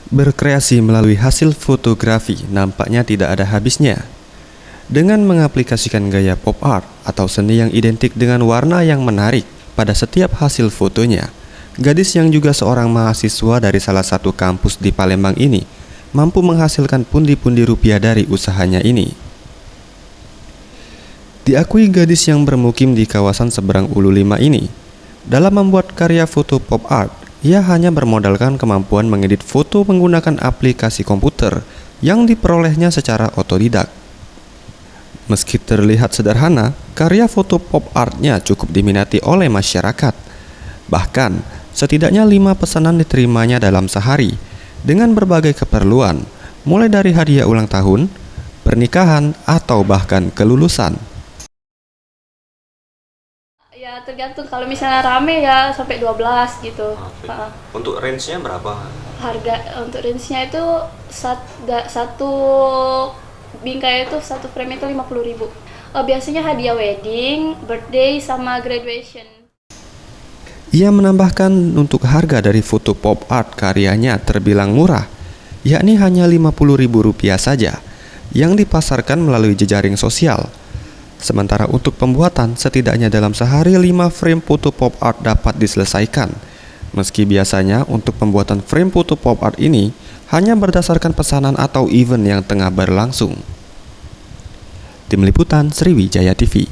Berkreasi melalui hasil fotografi nampaknya tidak ada habisnya. Dengan mengaplikasikan gaya pop art atau seni yang identik dengan warna yang menarik pada setiap hasil fotonya, gadis yang juga seorang mahasiswa dari salah satu kampus di Palembang ini mampu menghasilkan pundi-pundi rupiah dari usahanya ini. Diakui gadis yang bermukim di kawasan seberang Ulu Lima ini, dalam membuat karya foto pop art, ia hanya bermodalkan kemampuan mengedit foto menggunakan aplikasi komputer yang diperolehnya secara otodidak. Meski terlihat sederhana, karya foto pop artnya cukup diminati oleh masyarakat. Bahkan, setidaknya 5 pesanan diterimanya dalam sehari dengan berbagai keperluan, mulai dari hadiah ulang tahun, pernikahan, atau bahkan kelulusan. Ya tergantung, kalau misalnya rame ya sampai 12 gitu. Oke. Untuk range-nya berapa? Harga untuk range-nya itu satu bingkai itu satu frame itu 50.000. Biasanya hadiah wedding, birthday sama graduation. Ia menambahkan untuk harga dari foto pop art karyanya terbilang murah, yakni hanya Rp50.000 saja, yang dipasarkan melalui jejaring sosial. Sementara untuk pembuatan, setidaknya dalam sehari 5 frame foto pop art dapat diselesaikan. Meski biasanya untuk pembuatan frame foto pop art ini hanya berdasarkan pesanan atau event yang tengah berlangsung. Tim Liputan Sriwijaya TV.